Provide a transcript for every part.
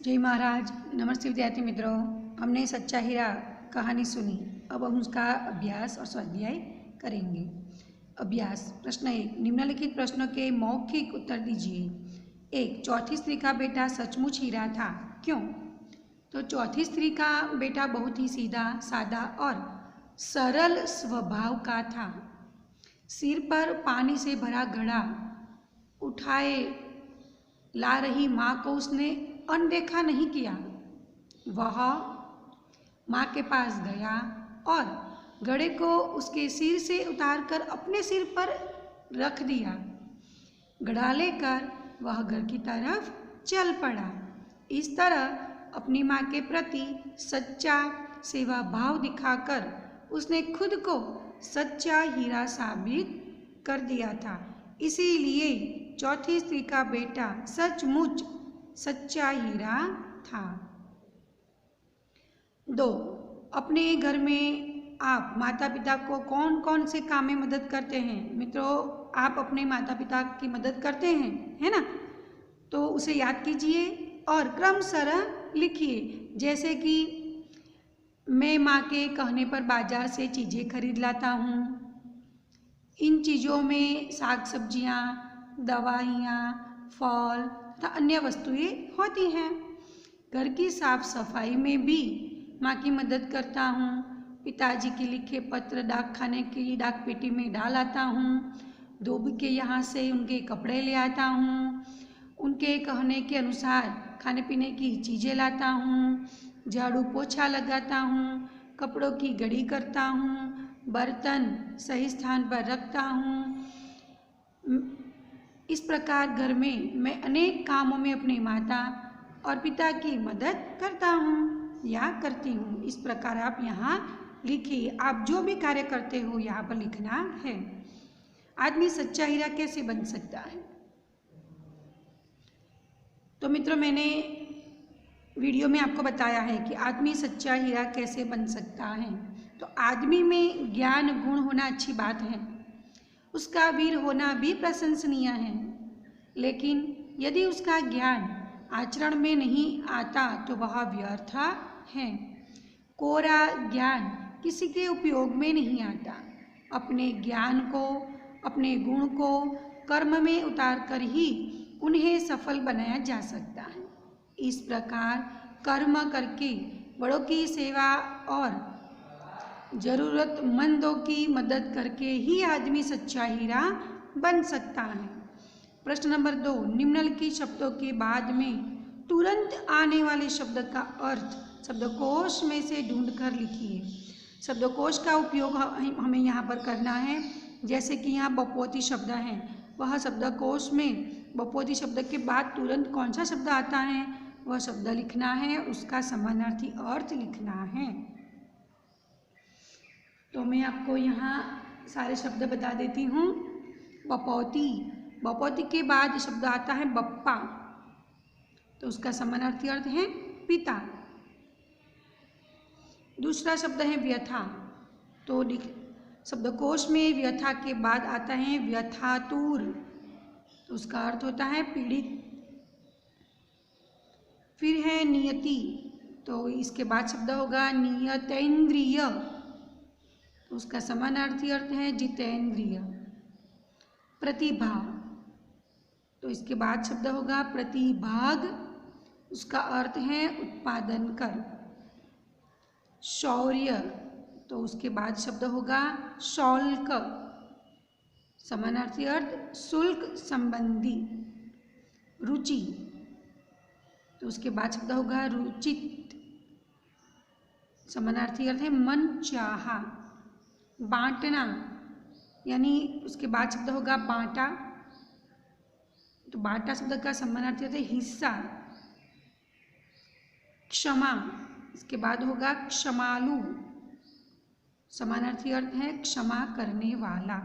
जय महाराज। नमस्ते विद्यार्थी मित्रों, हमने सच्चा हीरा कहानी सुनी। अब हम उसका अभ्यास और स्वाध्याय करेंगे। अभ्यास प्रश्न 1, निम्नलिखित प्रश्नों के मौखिक उत्तर दीजिए। 1, चौथी स्त्री का बेटा सचमुच हीरा था, क्यों? तो चौथी स्त्री का बेटा बहुत ही सीधा सादा और सरल स्वभाव का था। सिर पर पानी से भरा घड़ा उठाए ला रही माँ को उसने अनदेखा नहीं किया। वह माँ के पास गया और घड़े को उसके सिर से उतारकर अपने सिर पर रख दिया। घड़ा लेकर वह घर की तरफ चल पड़ा। इस तरह अपनी माँ के प्रति सच्चा सेवा भाव दिखाकर उसने खुद को सच्चा हीरा साबित कर दिया था। इसीलिए चौथी स्त्री का बेटा सचमुच सच्चा हीरा था। 2, अपने घर में आप माता पिता को कौन कौन से काम में मदद करते हैं? मित्रों, आप अपने माता पिता की मदद करते हैं, है ना? तो उसे याद कीजिए और क्रमशः लिखिए। जैसे कि मैं माँ के कहने पर बाजार से चीज़ें खरीद लाता हूँ। इन चीज़ों में साग सब्जियाँ, दवाइयाँ, फल तथा अन्य वस्तुएं होती हैं। घर की साफ सफाई में भी माँ की मदद करता हूँ। पिताजी के लिखे पत्र डाक खाने की डाक पेटी में डाल आता हूँ। धोबी के यहाँ से उनके कपड़े ले आता हूँ। उनके कहने के अनुसार खाने पीने की चीज़ें लाता हूँ। झाड़ू पोछा लगाता हूँ। कपड़ों की घड़ी करता हूँ। बर्तन सही स्थान पर रखता हूँ। इस प्रकार घर में मैं अनेक कामों में अपनी माता और पिता की मदद करता हूँ या करती हूँ। इस प्रकार आप यहाँ लिखिए। आप जो भी कार्य करते हो यहाँ पर लिखना है। आदमी सच्चा हीरा कैसे बन सकता है? तो मित्रों, मैंने वीडियो में आपको बताया है कि आदमी सच्चा हीरा कैसे बन सकता है। तो आदमी में ज्ञान गुण होना अच्छी बात है, उसका वीर होना भी प्रशंसनीय है। लेकिन यदि उसका ज्ञान आचरण में नहीं आता तो वह व्यर्थ है। कोरा ज्ञान किसी के उपयोग में नहीं आता। अपने ज्ञान को, अपने गुण को कर्म में उतार कर ही उन्हें सफल बनाया जा सकता है। इस प्रकार कर्म करके, बड़ों की सेवा और जरूरतमंदों की मदद करके ही आदमी सच्चा हीरा बन सकता है। प्रश्न नंबर 2, निम्नलिखित शब्दों के बाद में तुरंत आने वाले शब्द का अर्थ शब्दकोश में से ढूंढकर लिखिए। शब्दकोश का उपयोग हमें यहाँ पर करना है। जैसे कि यहाँ बपौती शब्द है, वह शब्दकोश में बपौती शब्द के बाद तुरंत कौन सा शब्द आता है वह शब्द लिखना है, उसका समानार्थी अर्थ लिखना है। तो मैं आपको यहाँ सारे शब्द बता देती हूँ। बपौती, बपौती के बाद शब्द आता है बप्पा, तो उसका समानार्थी अर्थ है पिता। दूसरा शब्द है व्यथा, तो शब्दकोश में व्यथा के बाद आता है व्यथातुर, तो उसका अर्थ होता है पीड़ित। फिर है नियति, तो इसके बाद शब्द होगा नियतेंद्रिय, तो उसका समानार्थी अर्थ है जितेंद्रिय। प्रतिभा, तो इसके बाद शब्द होगा प्रतिभाग, उसका अर्थ है उत्पादन कर। शौर्य, तो उसके बाद शब्द होगा शौल्क, समानार्थी अर्थ शुल्क संबंधी। रुचि, तो उसके बाद शब्द होगा रुचित, समानार्थी अर्थ है मन चाहा। बांटना, यानी उसके बाद शब्द होगा बांटा, तो बांटा शब्द का समानार्थी अर्थ है हिस्सा। क्षमा, इसके बाद होगा क्षमालु, समानार्थी अर्थ है क्षमा करने वाला।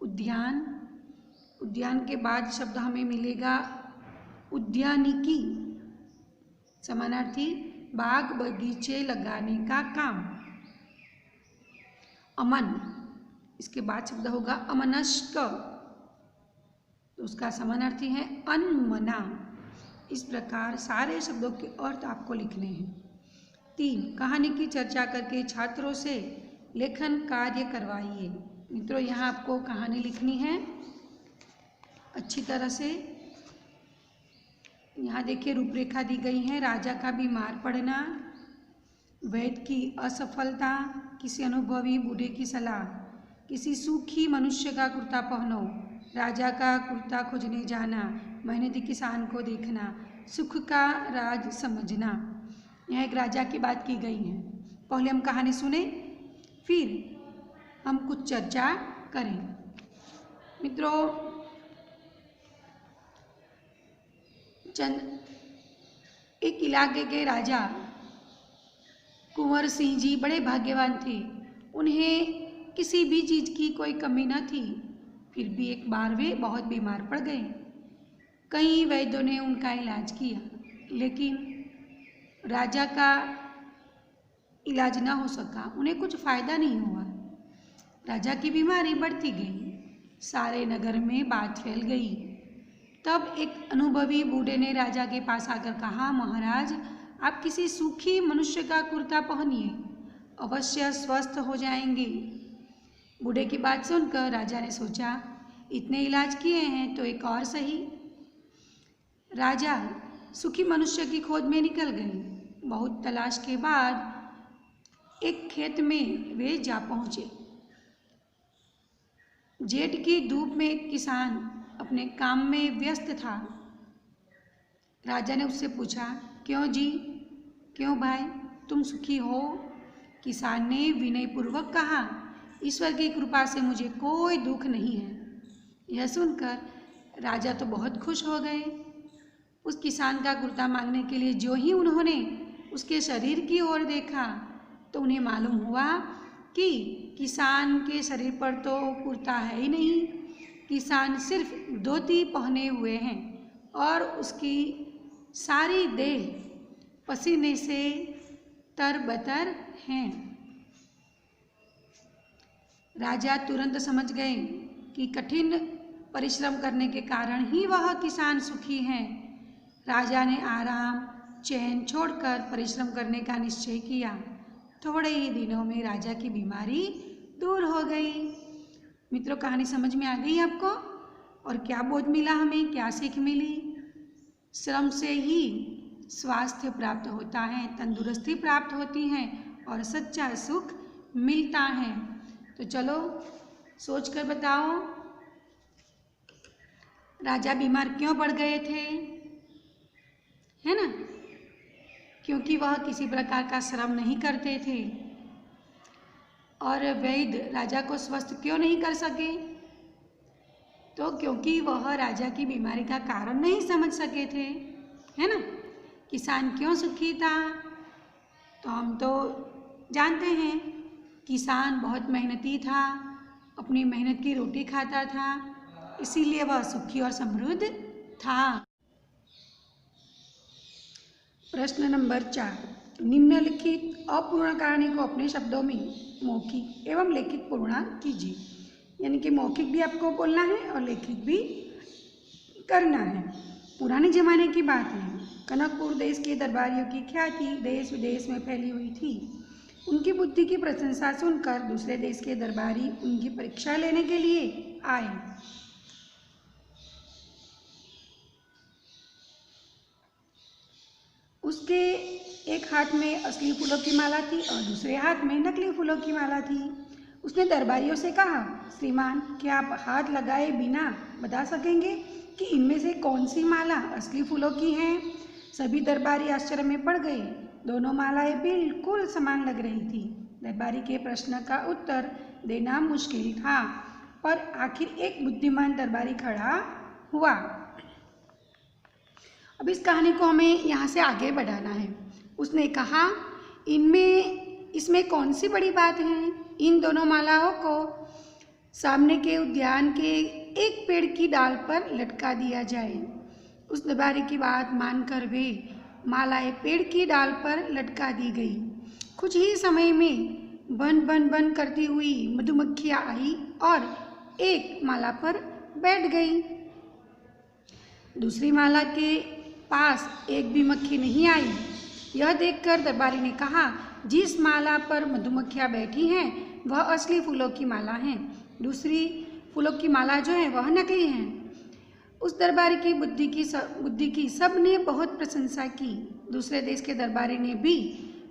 उद्यान, उद्यान के बाद शब्द हमें मिलेगा उद्यानिकी, समानार्थी बाग बगीचे लगाने का काम। अमन, इसके बाद शब्द होगा अमनस्क, तो उसका समानार्थी है अनमना। इस प्रकार सारे शब्दों के अर्थ आपको लिखने हैं। 3, कहानी की चर्चा करके छात्रों से लेखन कार्य करवाइए। मित्रों, यहाँ आपको कहानी लिखनी है अच्छी तरह से। यहाँ देखिए रूपरेखा दी गई है। राजा का बीमार पड़ना, वैद्य की असफलता, किसी अनुभवी बूढ़े की सलाह, किसी सूखी मनुष्य का कुर्ता पहनो, राजा का कुर्ता खोजने जाना, मेहनती किसान को देखना, सुख का राज समझना। यहाँ एक राजा की बात की गई है। पहले हम कहानी सुने, फिर हम कुछ चर्चा करें। मित्रों, एक इलाके के राजा कुंवर सिंह जी बड़े भाग्यवान थे। उन्हें किसी भी चीज़ की कोई कमी न थी। फिर भी एक बार वे बहुत बीमार पड़ गए। कई वैद्यों ने उनका इलाज किया, लेकिन राजा का इलाज ना हो सका। उन्हें कुछ फ़ायदा नहीं हुआ। राजा की बीमारी बढ़ती गई। सारे नगर में बात फैल गई। तब एक अनुभवी बूढ़े ने राजा के पास आकर कहा, महाराज, आप किसी सूखी मनुष्य का कुर्ता पहनिए, अवश्य स्वस्थ हो जाएंगे। बूढ़े की बात सुनकर राजा ने सोचा, इतने इलाज किए हैं तो एक और सही। राजा सूखी मनुष्य की खोज में निकल गए। बहुत तलाश के बाद एक खेत में वे जा पहुँचे। जेठ की धूप में एक किसान अपने काम में व्यस्त था। राजा ने उससे पूछा, क्यों जी, क्यों भाई, तुम सुखी हो? किसान ने विनयपूर्वक कहा, ईश्वर की कृपा से मुझे कोई दुख नहीं है। यह सुनकर राजा तो बहुत खुश हो गए। उस किसान का कुर्ता मांगने के लिए जो ही उन्होंने उसके शरीर की ओर देखा तो उन्हें मालूम हुआ कि किसान के शरीर पर तो कुर्ता है ही नहीं। किसान सिर्फ धोती पहने हुए हैं और उसकी सारी देह पसीने से तरबतर हैं। राजा तुरंत समझ गए कि कठिन परिश्रम करने के कारण ही वह किसान सुखी हैं। राजा ने आराम चैन छोड़कर परिश्रम करने का निश्चय किया। थोड़े ही दिनों में राजा की बीमारी दूर हो गई। मित्रों, कहानी समझ में आ गई आपको? और क्या बोध मिला हमें, क्या सीख मिली? श्रम से ही स्वास्थ्य प्राप्त होता है, तंदुरुस्ती प्राप्त होती है और सच्चा सुख मिलता है। तो चलो सोच कर बताओ, राजा बीमार क्यों पड़ गए थे? है ना? क्योंकि वह किसी प्रकार का श्रम नहीं करते थे। और वैद्य राजा को स्वस्थ क्यों नहीं कर सके? तो क्योंकि वह राजा की बीमारी का कारण नहीं समझ सके थे। है ना? किसान क्यों सुखी था? तो हम तो जानते हैं, किसान बहुत मेहनती था, अपनी मेहनत की रोटी खाता था, इसीलिए वह सुखी और समृद्ध था। प्रश्न नंबर 4, निम्नलिखित अपूर्ण कहानी को अपने शब्दों में मौखिक एवं लिखित पूर्णांक कीजिए। यानी कि मौखिक भी आपको बोलना है और लिखित भी करना है। पुराने जमाने की बात है। कनकपुर देश के दरबारियों की ख्याति देश विदेश में फैली हुई थी। उनकी बुद्धि की प्रशंसा सुनकर दूसरे देश के दरबारी उनकी परीक्षा लेने के लिए आए। उसके एक हाथ में असली फूलों की माला थी और दूसरे हाथ में नकली फूलों की माला थी। उसने दरबारियों से कहा, श्रीमान, क्या आप हाथ लगाए बिना बता सकेंगे कि इनमें से कौन सी माला असली फूलों की है? सभी दरबारी आश्चर्य में पड़ गए। दोनों मालाएं बिल्कुल समान लग रही थी। दरबारी के प्रश्न का उत्तर देना मुश्किल था, पर आखिर एक बुद्धिमान दरबारी खड़ा हुआ। अब इस कहानी को हमें यहाँ से आगे बढ़ाना है। उसने कहा, इसमें कौन सी बड़ी बात है? इन दोनों मालाओं को सामने के उद्यान के एक पेड़ की डाल पर लटका दिया जाए। उस दरबारी की बात मानकर वे मालाएं पेड़ की डाल पर लटका दी गई। कुछ ही समय में बन बन बन करती हुई मधुमक्खियाँ आई और एक माला पर बैठ गई। दूसरी माला के पास एक भी मक्खी नहीं आई। यह देखकर दरबारी ने कहा, जिस माला पर मधुमक्खियाँ बैठी हैं वह असली फूलों की माला है, दूसरी फूलों की माला जो है वह नकली है। उस दरबारी की बुद्धि की सब ने बहुत प्रशंसा की। दूसरे देश के दरबारी ने भी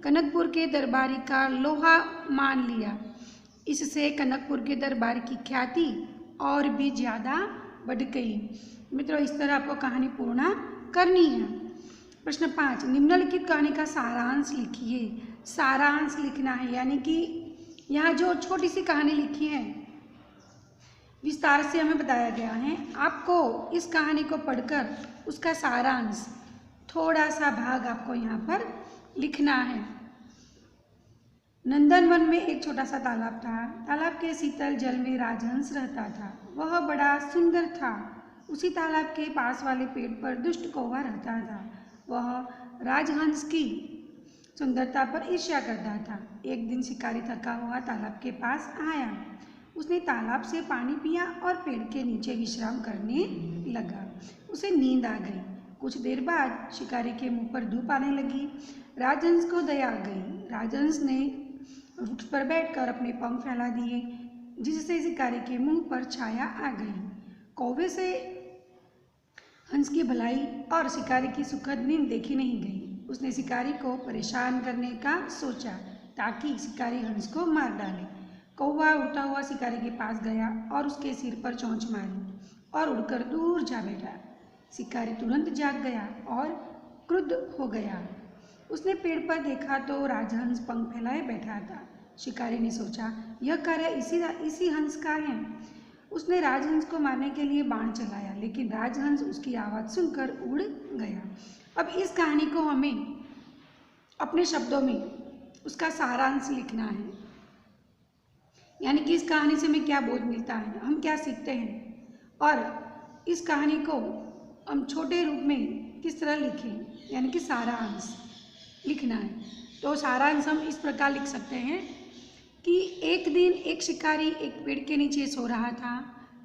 कनकपुर के दरबारी का लोहा मान लिया। इससे कनकपुर के दरबार की ख्याति और भी ज़्यादा बढ़ गई। मित्रों, इस तरह आपको कहानी पूर्ण करनी है। प्रश्न 5, निम्नलिखित कहानी का सारांश लिखिए। सारांश लिखना है, यानी कि यहाँ जो छोटी सी कहानी लिखी है विस्तार से हमें बताया गया है। आपको इस कहानी को पढ़कर उसका सारांश थोड़ा सा भाग आपको यहाँ पर लिखना है। नंदनवन में एक छोटा सा तालाब था। तालाब के शीतल जल में राजहंस रहता था। वह बड़ा सुंदर था। उसी तालाब के पास वाले पेड़ पर दुष्ट कौवा रहता था। वह राजहंस की सुंदरता पर ईर्ष्या करता था। एक दिन शिकारी थका हुआ तालाब के पास आया। उसने तालाब से पानी पिया और पेड़ के नीचे विश्राम करने लगा। उसे नींद आ गई। कुछ देर बाद शिकारी के मुंह पर धूप आने लगी। राजहंस को दया आ गई। राजहंस ने वृक्ष पर बैठकर अपने पंख फैला दिए, जिससे शिकारी के मुंह पर छाया आ गई। कौवे से हंस की भलाई और शिकारी की सुखद नींद देखी नहीं गई। उसने शिकारी को परेशान करने का सोचा ताकि शिकारी हंस को मार डाले। कौवा उड़ता हुआ शिकारी के पास गया और उसके सिर पर चोंच मारी और उड़कर दूर जा बैठा। शिकारी तुरंत जाग गया और क्रुद्ध हो गया। उसने पेड़ पर देखा तो राजहंस पंख फैलाए बैठा था। शिकारी ने सोचा, यह कार्य इसी हंस का है। उसने राजहंस को मारने के लिए बाण चलाया, लेकिन राजहंस उसकी आवाज़ सुनकर उड़ गया। अब इस कहानी को हमें अपने शब्दों में उसका सारांश लिखना है, यानी कि इस कहानी से हमें क्या बोध मिलता है, हम क्या सीखते हैं, और इस कहानी को हम छोटे रूप में किस तरह लिखें, यानी कि सारांश लिखना है। तो सारांश हम इस प्रकार लिख सकते हैं कि एक दिन एक शिकारी एक पेड़ के नीचे सो रहा था।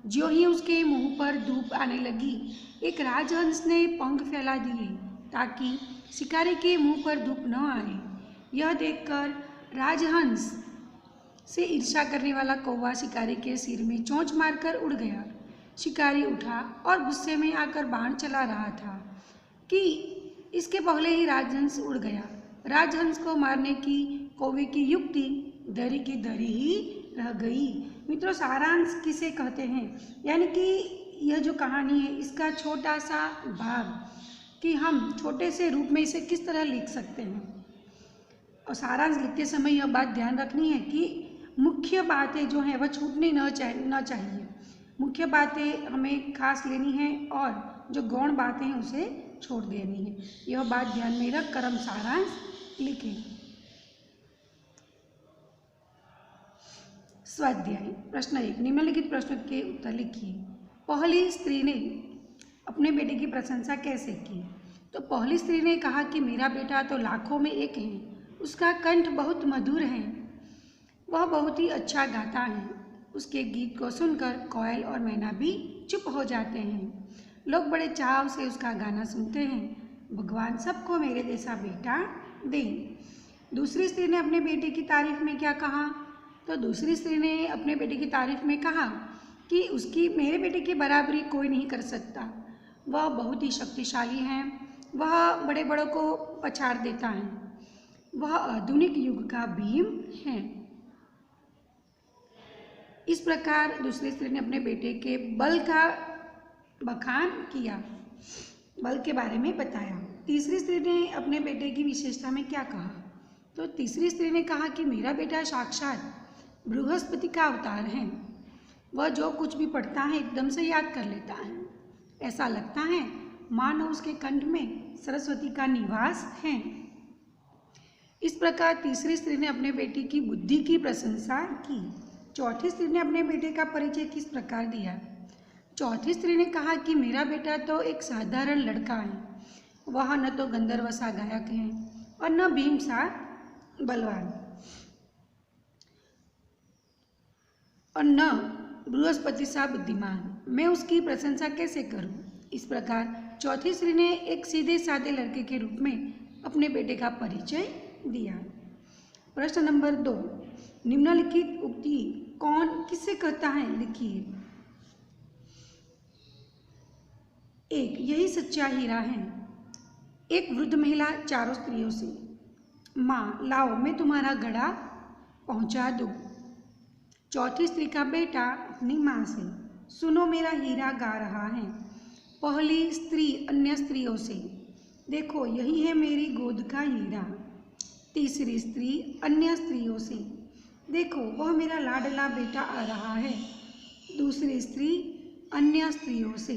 ज्यों ही उसके मुंह पर धूप आने लगी, एक राजहंस ने पंख फैला दिए ताकि शिकारी के मुंह पर धूप न आए। यह देखकर राजहंस से ईर्ष्या करने वाला कौवा शिकारी के सिर में चोंच मारकर उड़ गया। शिकारी उठा और गुस्से में आकर बाण चला रहा था कि इसके पहले ही राजहंस उड़ गया। राजहंस को मारने की कौवे की युक्ति दरी की दरी ही रह गई। मित्रों, सारांश किसे कहते हैं, यानी कि यह जो कहानी है इसका छोटा सा भाग कि हम छोटे से रूप में इसे किस तरह लिख सकते हैं। और सारांश लिखते समय यह बात ध्यान रखनी है कि मुख्य बातें जो हैं वह छूटनी न चाहिए। मुख्य बातें हमें खास लेनी है और जो गौण बातें हैं उसे छोड़ देनी है। यह बात ध्यान में रख कर हम सारांश लिखें। स्वाध्याय प्रश्न 1, निम्नलिखित प्रश्न के उत्तर लिखिए। पहली स्त्री ने अपने बेटे की प्रशंसा कैसे की? तो पहली स्त्री ने कहा कि मेरा बेटा तो लाखों में एक है। उसका कंठ बहुत मधुर है। वह बहुत ही अच्छा गाता है। उसके गीत को सुनकर कोयल और मैना भी चुप हो जाते हैं। लोग बड़े चाव से उसका गाना सुनते हैं। भगवान सबको मेरे जैसा बेटा दे। दूसरी स्त्री ने अपने बेटे की तारीफ में क्या कहा? तो दूसरी स्त्री ने अपने बेटे की तारीफ में कहा कि उसकी मेरे बेटे की बराबरी कोई नहीं कर सकता। वह बहुत ही शक्तिशाली है। वह बड़े बड़ों को पछाड़ देता है। वह आधुनिक युग का भीम है। इस प्रकार दूसरी स्त्री ने अपने बेटे के बल का बखान किया, बल के बारे में बताया। तीसरी स्त्री ने अपने बेटे की विशेषता में क्या कहा? तो तीसरी स्त्री ने कहा कि मेरा बेटा साक्षात बृहस्पति का अवतार है। वह जो कुछ भी पढ़ता है एकदम से याद कर लेता है। ऐसा लगता है मानो उसके कंठ में सरस्वती का निवास है। इस प्रकार तीसरी स्त्री ने अपने बेटे की बुद्धि की प्रशंसा की। चौथी स्त्री ने अपने बेटे का परिचय किस प्रकार दिया? चौथी स्त्री ने कहा कि मेरा बेटा तो एक साधारण लड़का है। वह न तो गंधर्व सा गायक है और न भीम सा बलवान और न बृहस्पति सा बुद्धिमान। मैं उसकी प्रशंसा कैसे करूं? इस प्रकार चौथी स्त्री ने एक सीधे साधे लड़के के रूप में अपने बेटे का परिचय दिया। प्रश्न नंबर 2, निम्नलिखित उक्ति कौन किससे कहता है, लिखिए। 1, यही सच्चा हीरा है। एक वृद्ध महिला चारों स्त्रियों से, माँ लाओ मैं तुम्हारा घड़ा पहुँचा दूँ। चौथी स्त्री का बेटा अपनी माँ से, सुनो मेरा हीरा गा रहा है। पहली स्त्री अन्य स्त्रियों से, देखो यही है मेरी गोद का हीरा। तीसरी स्त्री अन्य स्त्रियों से, देखो वह मेरा लाडला बेटा आ रहा है। दूसरी स्त्री अन्य स्त्रियों से,